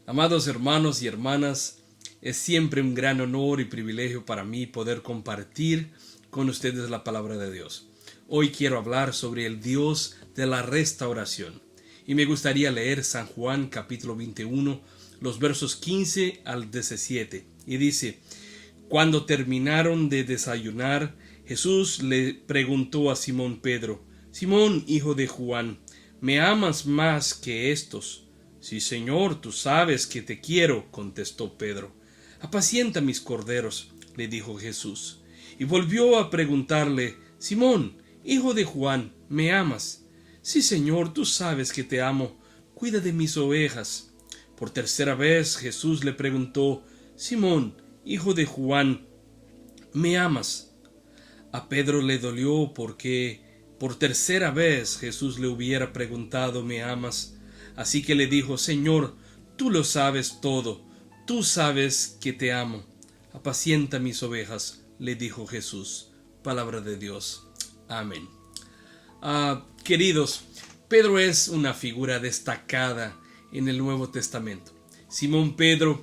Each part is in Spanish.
Amados hermanos y hermanas, es siempre un gran honor y privilegio para mí poder compartir con ustedes la palabra de Dios. Hoy quiero hablar sobre el Dios de la restauración y me gustaría leer San Juan capítulo 21, los versos 15 al 17, y dice: Cuando terminaron de desayunar, Jesús le preguntó a Simón Pedro: Simón, hijo de Juan, ¿me amas más que estos? Sí, Señor, tú sabes que te quiero, contestó Pedro. Apacienta mis corderos, le dijo Jesús. Y volvió a preguntarle: Simón, hijo de Juan, ¿me amas? Sí, Señor, tú sabes que te amo. Cuida de mis ovejas. Por tercera vez Jesús le preguntó: Simón, hijo de Juan, ¿me amas? A Pedro le dolió porque por tercera vez Jesús le hubiera preguntado: ¿me amas? Así que le dijo: Señor, tú lo sabes todo, tú sabes que te amo. Apacienta mis ovejas, le dijo Jesús. Palabra de Dios. Amén. Queridos, Pedro es una figura destacada en el Nuevo Testamento. Simón Pedro,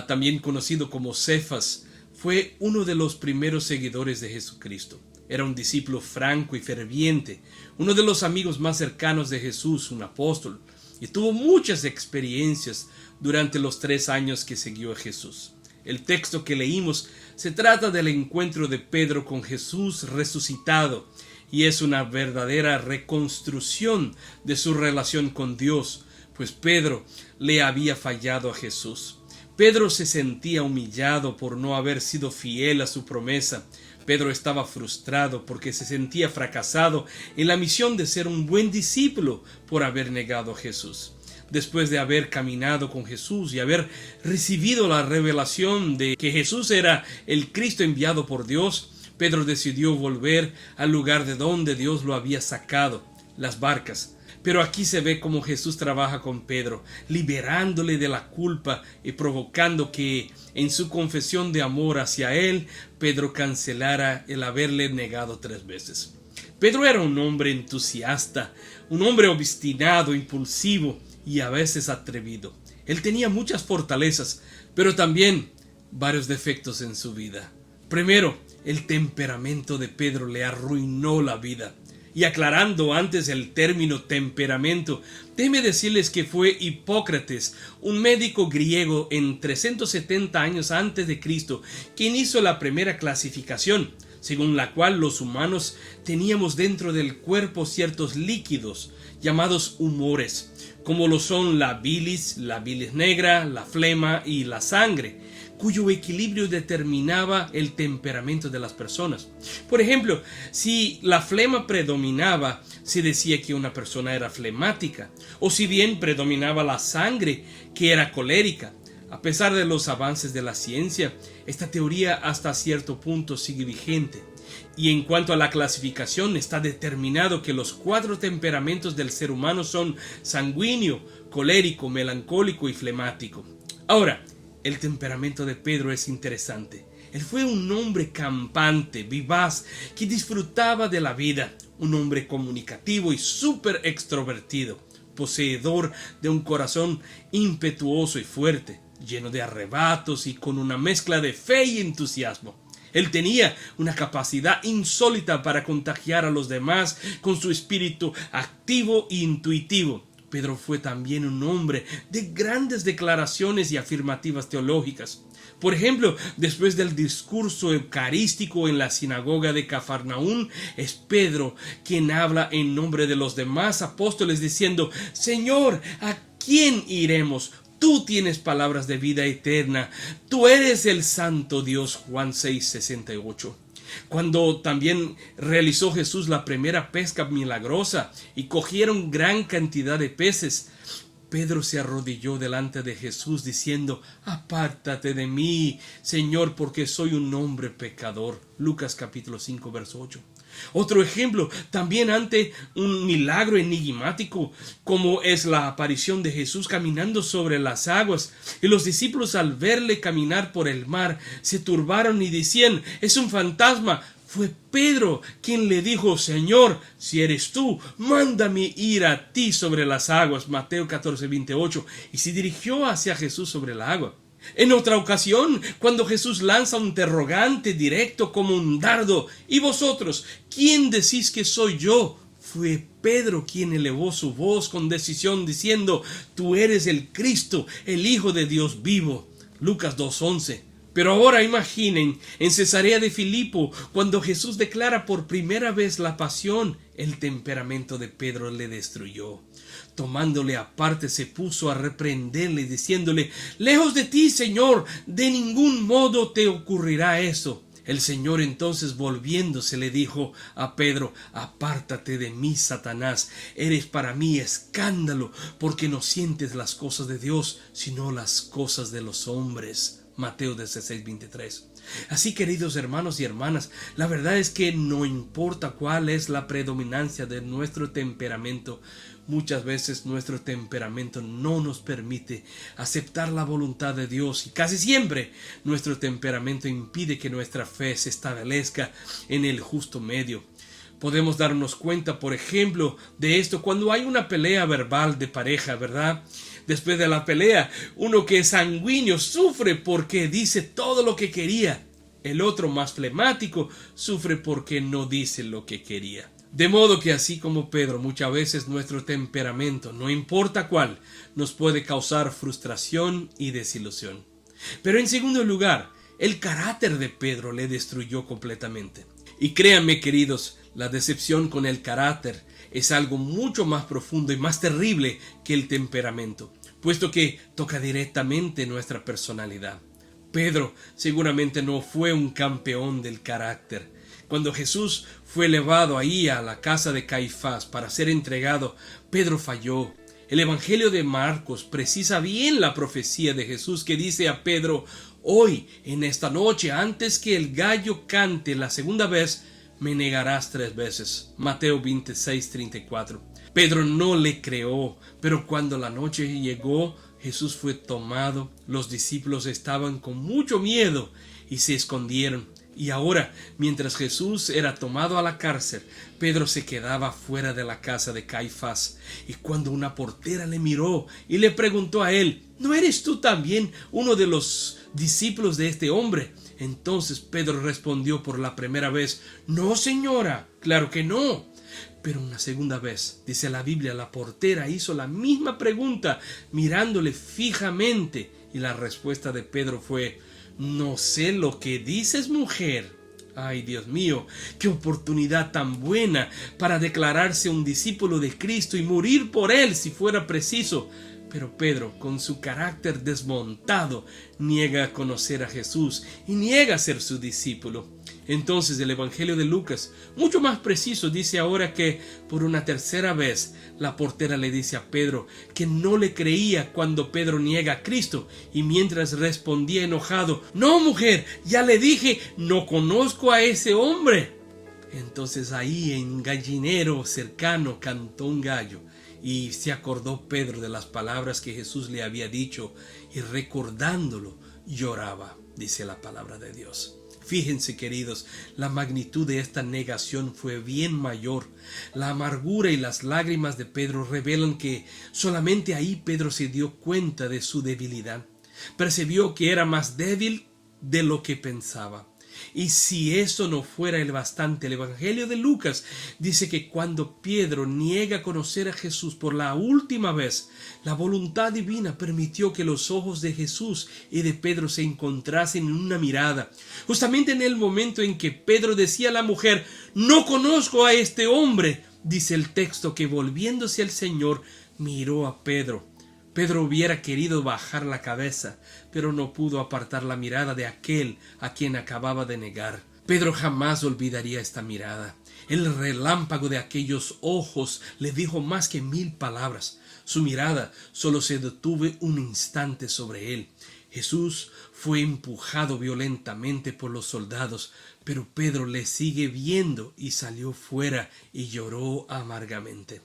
también conocido como Cefas, fue uno de los primeros seguidores de Jesucristo. Era un discípulo franco y ferviente, uno de los amigos más cercanos de Jesús, un apóstol, y tuvo muchas experiencias durante los 3 años que siguió a Jesús. El texto que leímos se trata del encuentro de Pedro con Jesús resucitado, y es una verdadera reconstrucción de su relación con Dios, pues Pedro le había fallado a Jesús. Pedro se sentía humillado por no haber sido fiel a su promesa. Pedro estaba frustrado porque se sentía fracasado en la misión de ser un buen discípulo por haber negado a Jesús. Después de haber caminado con Jesús y haber recibido la revelación de que Jesús era el Cristo enviado por Dios, Pedro decidió volver al lugar de donde Dios lo había sacado, las barcas. Pero aquí se ve cómo Jesús trabaja con Pedro, liberándole de la culpa y provocando que en su confesión de amor hacia él, Pedro cancelara el haberle negado 3 veces. Pedro era un hombre entusiasta, un hombre obstinado, impulsivo y a veces atrevido. Él tenía muchas fortalezas, pero también varios defectos en su vida. Primero, el temperamento de Pedro le arruinó la vida. Y aclarando antes el término temperamento, déjeme decirles que fue Hipócrates, un médico griego en 370 años antes de Cristo, quien hizo la primera clasificación, según la cual los humanos teníamos dentro del cuerpo ciertos líquidos llamados humores, como lo son la bilis negra, la flema y la sangre, cuyo equilibrio determinaba el temperamento de las personas. Por ejemplo, si la flema predominaba, se decía que una persona era flemática, o si bien predominaba la sangre, que era colérica. A pesar de los avances de la ciencia, esta teoría hasta cierto punto sigue vigente. Y en cuanto a la clasificación, está determinado que los 4 temperamentos del ser humano son sanguíneo, colérico, melancólico y flemático. Ahora, el temperamento de Pedro es interesante. Él fue un hombre campante, vivaz, que disfrutaba de la vida, un hombre comunicativo y súper extrovertido, poseedor de un corazón impetuoso y fuerte, lleno de arrebatos y con una mezcla de fe y entusiasmo. Él tenía una capacidad insólita para contagiar a los demás con su espíritu activo e intuitivo. Pedro fue también un hombre de grandes declaraciones y afirmativas teológicas. Por ejemplo, después del discurso eucarístico en la sinagoga de Cafarnaún, es Pedro quien habla en nombre de los demás apóstoles diciendo: Señor, ¿a quién iremos? Tú tienes palabras de vida eterna. Tú eres el santo Dios. Juan 6:68. Cuando también realizó Jesús la primera pesca milagrosa y cogieron gran cantidad de peces, Pedro se arrodilló delante de Jesús diciendo: Apártate de mí, Señor, porque soy un hombre pecador. Lucas capítulo 5, verso 8. Otro ejemplo, también ante un milagro enigmático, como es la aparición de Jesús caminando sobre las aguas, y los discípulos al verle caminar por el mar se turbaron y decían: es un fantasma, Fue Pedro quien le dijo: Señor, si eres tú, mándame ir a ti sobre las aguas. Mateo 14:28. Y se dirigió hacia Jesús sobre el agua. En otra ocasión, cuando Jesús lanza un interrogante directo como un dardo: ¿y vosotros, quién decís que soy yo? Fue Pedro quien elevó su voz con decisión diciendo: tú eres el Cristo, el Hijo de Dios vivo. Lucas 2:11. Pero ahora imaginen en Cesarea de Filipo, cuando Jesús declara por primera vez la pasión, el temperamento de Pedro le destruyó. Tomándole aparte, se puso a reprenderle, diciéndole: lejos de ti, Señor, de ningún modo te ocurrirá eso. El Señor entonces, volviéndose, le dijo a Pedro: apártate de mí, Satanás, eres para mí escándalo, porque no sientes las cosas de Dios, sino las cosas de los hombres. Mateo 16:23. Así, queridos hermanos y hermanas, la verdad es que no importa cuál es la predominancia de nuestro temperamento, muchas veces nuestro temperamento no nos permite aceptar la voluntad de Dios, y casi siempre nuestro temperamento impide que nuestra fe se establezca en el justo medio. Podemos darnos cuenta, por ejemplo, de esto cuando hay una pelea verbal de pareja, ¿verdad? Después de la pelea, uno que es sanguíneo sufre porque dice todo lo que quería. El otro, más flemático, sufre porque no dice lo que quería. De modo que, así como Pedro, muchas veces nuestro temperamento, no importa cuál, nos puede causar frustración y desilusión. Pero en segundo lugar, el carácter de Pedro le destruyó completamente. Y créanme, queridos, la decepción con el carácter es algo mucho más profundo y más terrible que el temperamento, puesto que toca directamente nuestra personalidad. Pedro seguramente no fue un campeón del carácter. Cuando Jesús fue llevado ahí a la casa de Caifás para ser entregado, Pedro falló. El Evangelio de Marcos precisa bien la profecía de Jesús, que dice a Pedro: hoy, en esta noche, antes que el gallo cante la segunda vez, me negarás 3 veces. Mateo 26:34. Pedro no le creó, pero cuando la noche llegó, Jesús fue tomado. Los discípulos estaban con mucho miedo y se escondieron. Y ahora, mientras Jesús era tomado a la cárcel, Pedro se quedaba fuera de la casa de Caifás. Y cuando una portera le miró y le preguntó a él: ¿no eres tú también uno de los discípulos de este hombre? Entonces Pedro respondió por la primera vez: no, señora, claro que no. Pero una segunda vez, dice la Biblia, la portera hizo la misma pregunta, mirándole fijamente, y la respuesta de Pedro fue: no sé lo que dices, mujer. Ay, Dios mío, qué oportunidad tan buena para declararse un discípulo de Cristo y morir por él si fuera preciso. Pero Pedro, con su carácter desmontado, niega a conocer a Jesús y niega a ser su discípulo. Entonces el Evangelio de Lucas, mucho más preciso, dice ahora que por una tercera vez la portera le dice a Pedro que no le creía cuando Pedro niega a Cristo, y mientras respondía enojado: no, mujer, ya le dije, no conozco a ese hombre. Entonces ahí, en un gallinero cercano, cantó un gallo, y se acordó Pedro de las palabras que Jesús le había dicho, y recordándolo lloraba, dice la palabra de Dios. Fíjense, queridos, la magnitud de esta negación fue bien mayor. La amargura y las lágrimas de Pedro revelan que solamente ahí Pedro se dio cuenta de su debilidad. Percibió que era más débil de lo que pensaba. Y si eso no fuera el bastante, el Evangelio de Lucas dice que cuando Pedro niega conocer a Jesús por la última vez, la voluntad divina permitió que los ojos de Jesús y de Pedro se encontrasen en una mirada. Justamente en el momento en que Pedro decía a la mujer: no conozco a este hombre, dice el texto que, volviéndose al Señor, miró a Pedro. Pedro hubiera querido bajar la cabeza, pero no pudo apartar la mirada de aquel a quien acababa de negar. Pedro jamás olvidaría esta mirada. El relámpago de aquellos ojos le dijo más que 1000 palabras. Su mirada solo se detuvo un instante sobre él. Jesús fue empujado violentamente por los soldados, pero Pedro le sigue viendo y salió fuera y lloró amargamente.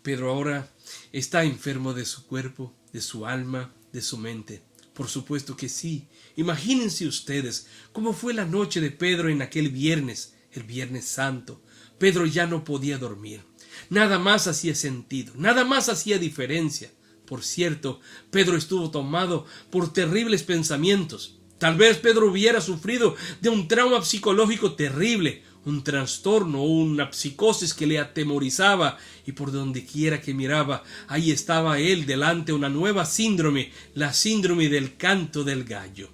Pedro ahora está enfermo de su cuerpo, de su alma, de su mente. Por supuesto que sí. Imagínense ustedes cómo fue la noche de Pedro en aquel viernes. El Viernes Santo, Pedro ya no podía dormir. Nada más hacía sentido, nada más hacía diferencia. Por cierto, Pedro estuvo tomado por terribles pensamientos. Tal vez Pedro hubiera sufrido de un trauma psicológico terrible, un trastorno o una psicosis que le atemorizaba, y por donde quiera que miraba, ahí estaba él delante una nueva síndrome, la síndrome del canto del gallo.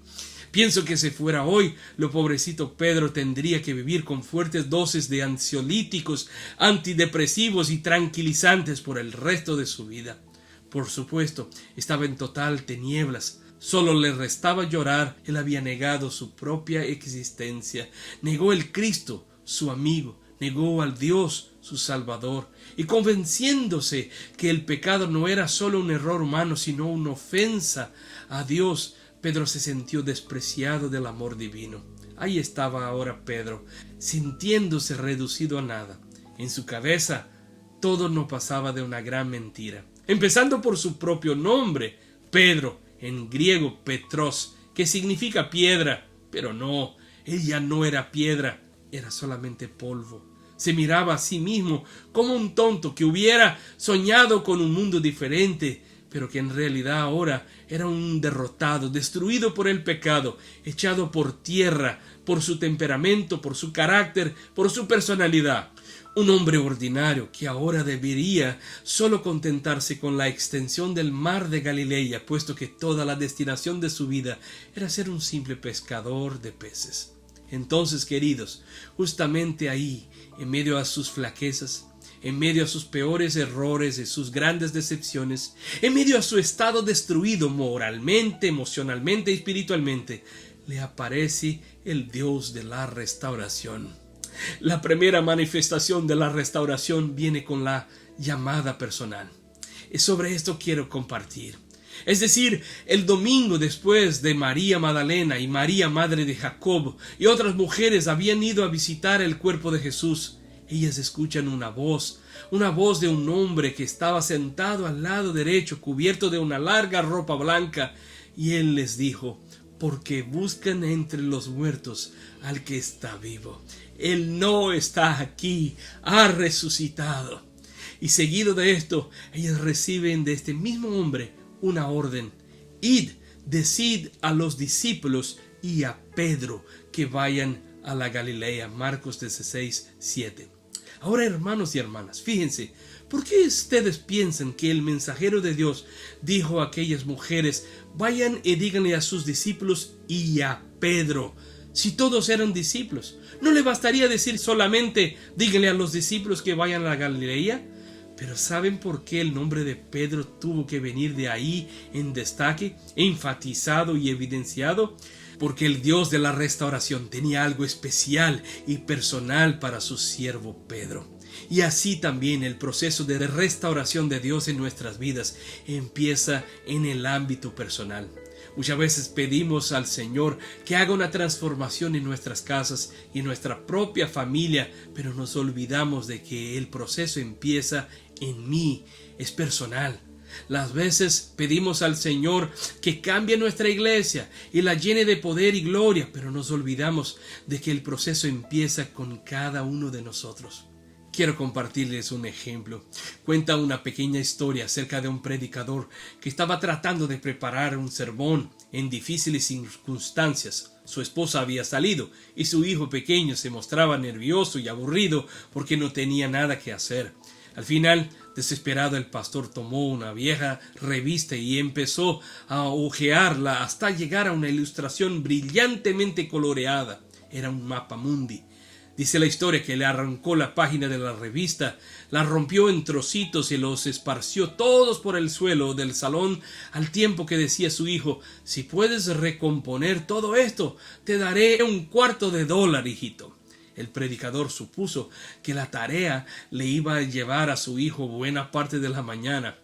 Pienso que si fuera hoy, lo pobrecito Pedro tendría que vivir con fuertes dosis de ansiolíticos, antidepresivos y tranquilizantes por el resto de su vida. Por supuesto, estaba en total tinieblas. Solo le restaba llorar. Él había negado su propia existencia. Negó el Cristo, su amigo. Negó al Dios, su Salvador. Y convenciéndose que el pecado no era solo un error humano, sino una ofensa a Dios, Pedro se sintió despreciado del amor divino. Ahí estaba ahora Pedro, sintiéndose reducido a nada. En su cabeza, todo no pasaba de una gran mentira. Empezando por su propio nombre, Pedro, en griego Petros, que significa piedra. Pero no, él ya no era piedra, era solamente polvo. Se miraba a sí mismo como un tonto que hubiera soñado con un mundo diferente, pero que en realidad ahora era un derrotado, destruido por el pecado, echado por tierra, por su temperamento, por su carácter, por su personalidad. Un hombre ordinario que ahora debería solo contentarse con la extensión del mar de Galilea, puesto que toda la destinación de su vida era ser un simple pescador de peces. Entonces, queridos, justamente ahí, en medio a sus flaquezas, en medio a sus peores errores y sus grandes decepciones, en medio a su estado destruido moralmente, emocionalmente y espiritualmente, le aparece el Dios de la restauración. La primera manifestación de la restauración viene con la llamada personal. Y sobre esto quiero compartir. Es decir, el domingo después de María Magdalena y María, madre de Jacob, y otras mujeres habían ido a visitar el cuerpo de Jesús, ellas escuchan una voz de un hombre que estaba sentado al lado derecho, cubierto de una larga ropa blanca, y él les dijo: porque buscan entre los muertos al que está vivo. Él no está aquí, ha resucitado. Y seguido de esto, ellas reciben de este mismo hombre una orden: id, decid a los discípulos y a Pedro que vayan a la Galilea. Marcos 16:7. Ahora, hermanos y hermanas, fíjense, ¿por qué ustedes piensan que el mensajero de Dios dijo a aquellas mujeres: vayan y díganle a sus discípulos y a Pedro? Si todos eran discípulos, ¿no le bastaría decir solamente: díganle a los discípulos que vayan a la Galilea? Pero ¿saben por qué el nombre de Pedro tuvo que venir de ahí en destaque, enfatizado y evidenciado? Porque el Dios de la restauración tenía algo especial y personal para su siervo Pedro. Y así también el proceso de restauración de Dios en nuestras vidas empieza en el ámbito personal. Muchas veces pedimos al Señor que haga una transformación en nuestras casas y en nuestra propia familia, pero nos olvidamos de que el proceso empieza en mí, es personal. Las veces pedimos al Señor que cambie nuestra iglesia y la llene de poder y gloria, pero nos olvidamos de que el proceso empieza con cada uno de nosotros. Quiero compartirles un ejemplo. Cuenta una pequeña historia acerca de un predicador que estaba tratando de preparar un sermón en difíciles circunstancias. Su esposa había salido y su hijo pequeño se mostraba nervioso y aburrido porque no tenía nada que hacer. Al final, desesperado, el pastor tomó una vieja revista y empezó a hojearla hasta llegar a una ilustración brillantemente coloreada. Era un mapa mundi. Dice la historia que le arrancó la página de la revista, la rompió en trocitos y los esparció todos por el suelo del salón, al tiempo que decía su hijo: si puedes recomponer todo esto, te daré $0.25, hijito. El predicador supuso que la tarea le iba a llevar a su hijo buena parte de la mañana,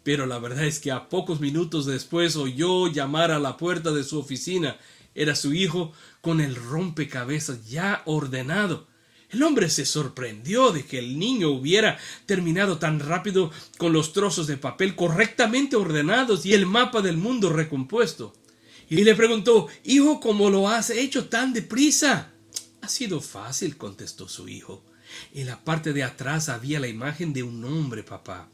pero la verdad es que a pocos minutos después oyó llamar a la puerta de su oficina. Era su hijo con el rompecabezas ya ordenado. El hombre se sorprendió de que el niño hubiera terminado tan rápido con los trozos de papel correctamente ordenados y el mapa del mundo recompuesto. Y le preguntó: hijo, ¿cómo lo has hecho tan deprisa? Ha sido fácil, contestó su hijo. En la parte de atrás había la imagen de un hombre, papá.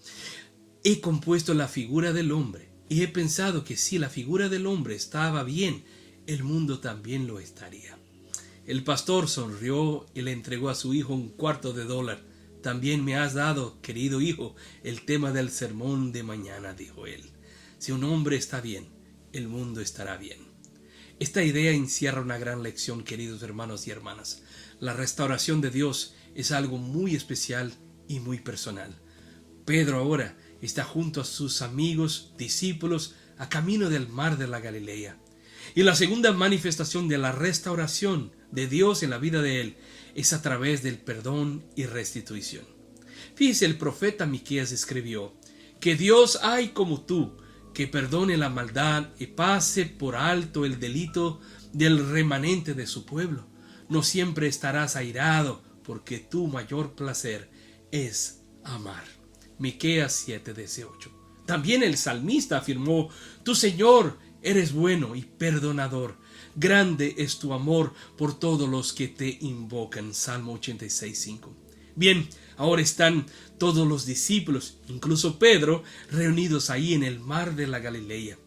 He compuesto la figura del hombre y he pensado que si la figura del hombre estaba bien, el mundo también lo estaría. El pastor sonrió y le entregó a su hijo $1/4. También me has dado, querido hijo, el tema del sermón de mañana, dijo él. Si un hombre está bien, el mundo estará bien. Esta idea encierra una gran lección, queridos hermanos y hermanas. La restauración de Dios es algo muy especial y muy personal. Pedro ahora está junto a sus amigos, discípulos, a camino del mar de la Galilea. Y la segunda manifestación de la restauración de Dios en la vida de él es a través del perdón y restitución. Fíjese, el profeta Miqueas escribió: que Dios hay como tú, que perdone la maldad y pase por alto el delito del remanente de su pueblo. No siempre estarás airado, porque tu mayor placer es amar. Miqueas 7:18. También el salmista afirmó: tu Señor, eres bueno y perdonador. Grande es tu amor por todos los que te invocan. Salmo 86:5. Bien, ahora están todos los discípulos, incluso Pedro, reunidos ahí en el mar de la Galilea.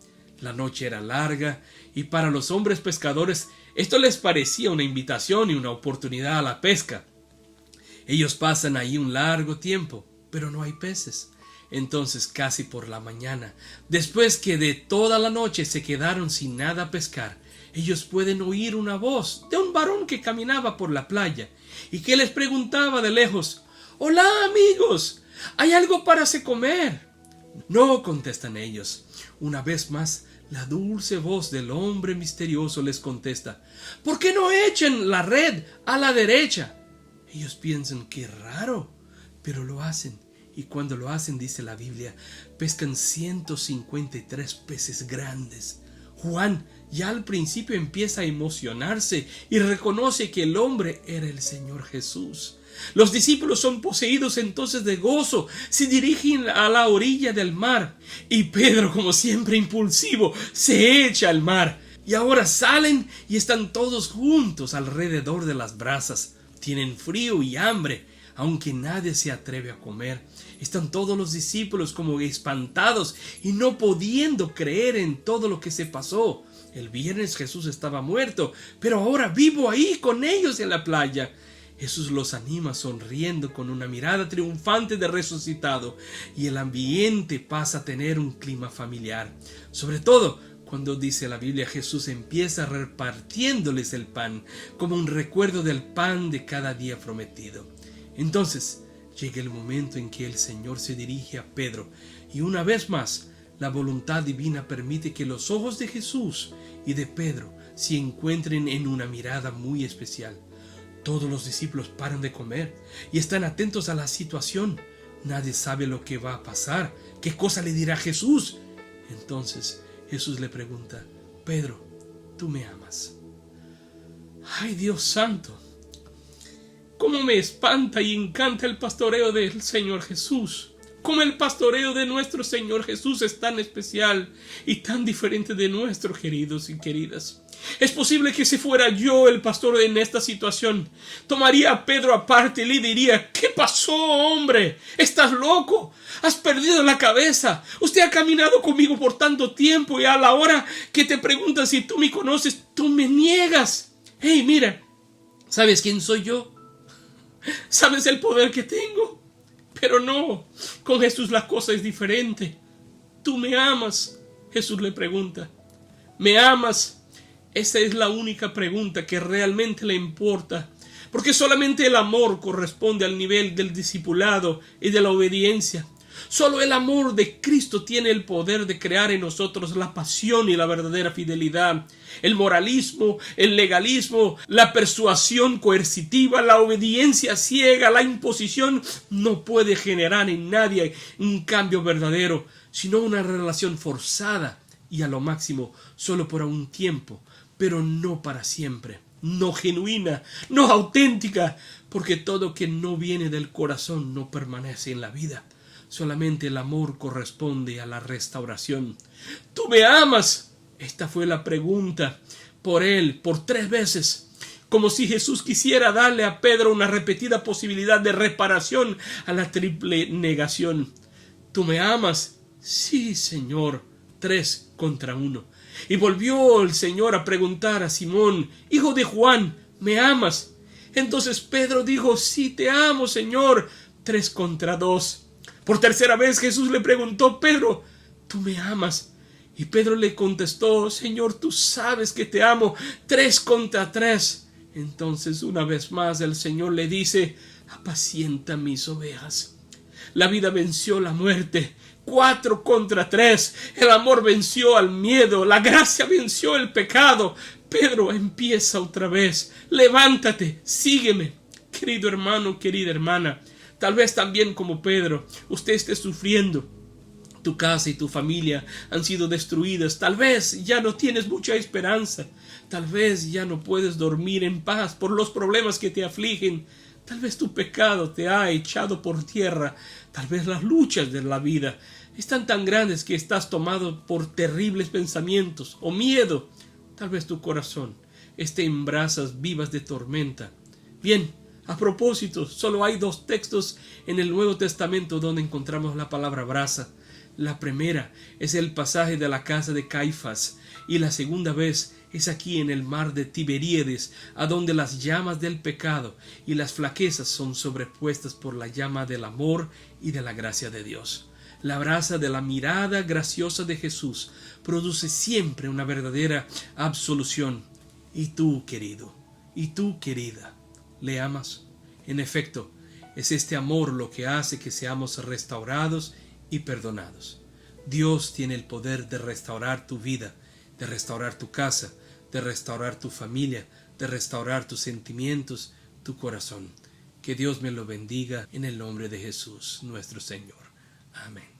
La noche era larga y para los hombres pescadores esto les parecía una invitación y una oportunidad a la pesca. Ellos pasan ahí un largo tiempo, pero no hay peces. Entonces, casi por la mañana, después que de toda la noche se quedaron sin nada a pescar, ellos pueden oír una voz de un varón que caminaba por la playa y que les preguntaba de lejos: «Hola, amigos, ¿hay algo para comer?». «No», contestan ellos. Una vez más, la dulce voz del hombre misterioso les contesta: «¿Por qué no echan la red a la derecha?». Ellos piensan: «Qué raro», pero lo hacen. Y cuando lo hacen, dice la Biblia, pescan 153 peces grandes. Juan ya al principio empieza a emocionarse y reconoce que el hombre era el Señor Jesús. Los discípulos son poseídos entonces de gozo, se dirigen a la orilla del mar y Pedro, como siempre impulsivo, se echa al mar. Y ahora salen y están todos juntos alrededor de las brasas. Tienen frío y hambre, aunque nadie se atreve a comer. Están todos los discípulos como espantados y no pudiendo creer en todo lo que se pasó. El viernes Jesús estaba muerto, pero ahora vivo ahí con ellos en la playa. Jesús los anima sonriendo con una mirada triunfante de resucitado y el ambiente pasa a tener un clima familiar. Sobre todo cuando, dice la Biblia, Jesús empieza repartiéndoles el pan como un recuerdo del pan de cada día prometido. Entonces llega el momento en que el Señor se dirige a Pedro y una vez más la voluntad divina permite que los ojos de Jesús y de Pedro se encuentren en una mirada muy especial. Todos los discípulos paran de comer y están atentos a la situación. Nadie sabe lo que va a pasar, qué cosa le dirá Jesús. Entonces Jesús le pregunta: «Pedro, ¿tú me amas?». ¡Ay, Dios santo! Cómo me espanta y encanta el pastoreo del Señor Jesús. Cómo el pastoreo de nuestro Señor Jesús es tan especial y tan diferente de nuestro, queridos y queridas. Es posible que si fuera yo el pastor en esta situación, tomaría a Pedro aparte y le diría: «¿Qué pasó, hombre? ¿Estás loco? ¿Has perdido la cabeza? Usted ha caminado conmigo por tanto tiempo y a la hora que te preguntas si tú me conoces, tú me niegas. Hey, mira, ¿sabes quién soy yo? ¿Sabes el poder que tengo?». Pero no, con Jesús la cosa es diferente. ¿Tú me amas?, Jesús le pregunta. ¿Me amas? Esa es la única pregunta que realmente le importa, porque solamente el amor corresponde al nivel del discipulado y de la obediencia. Solo el amor de Cristo tiene el poder de crear en nosotros la pasión y la verdadera fidelidad. El moralismo, el legalismo, la persuasión coercitiva, la obediencia ciega, la imposición no puede generar en nadie un cambio verdadero, sino una relación forzada y a lo máximo solo por un tiempo, pero no para siempre, no genuina, no auténtica, porque todo que no viene del corazón no permanece en la vida. Solamente el amor corresponde a la restauración. ¿Tú me amas? Esta fue la pregunta por él, por 3 veces. como si Jesús quisiera darle a Pedro una repetida posibilidad de reparación a la triple negación. ¿Tú me amas? Sí, Señor. 3 contra 1. Y volvió el Señor a preguntar a Simón, hijo de Juan, ¿me amas? Entonces Pedro dijo, sí, te amo, Señor. 3 contra 2. Por tercera vez Jesús le preguntó, Pedro, ¿tú me amas? Y Pedro le contestó, Señor, tú sabes que te amo. 3 contra 3. Entonces una vez más el Señor le dice, apacienta mis ovejas. La vida venció la muerte. 4 contra 3. El amor venció al miedo. La gracia venció el pecado. Pedro empieza otra vez. Levántate, sígueme. Querido hermano, querida hermana, tal vez también como Pedro, usted esté sufriendo. Tu casa y tu familia han sido destruidas. Tal vez ya no tienes mucha esperanza. Tal vez ya no puedes dormir en paz por los problemas que te afligen. Tal vez tu pecado te ha echado por tierra. Tal vez las luchas de la vida están tan grandes que estás tomado por terribles pensamientos o miedo. Tal vez tu corazón esté en brasas vivas de tormenta. Bien, a propósito, solo hay 2 textos en el Nuevo Testamento donde encontramos la palabra brasa. La primera es el pasaje de la casa de Caifás y la segunda vez es aquí en el mar de Tiberíades, a donde las llamas del pecado y las flaquezas son sobrepuestas por la llama del amor y de la gracia de Dios. La brasa de la mirada graciosa de Jesús produce siempre una verdadera absolución. Y tú, querido, y tú, querida, ¿le amas? En efecto, es este amor lo que hace que seamos restaurados y perdonados. Dios tiene el poder de restaurar tu vida, de restaurar tu casa, de restaurar tu familia, de restaurar tus sentimientos, tu corazón. Que Dios me lo bendiga en el nombre de Jesús, nuestro Señor. Amén.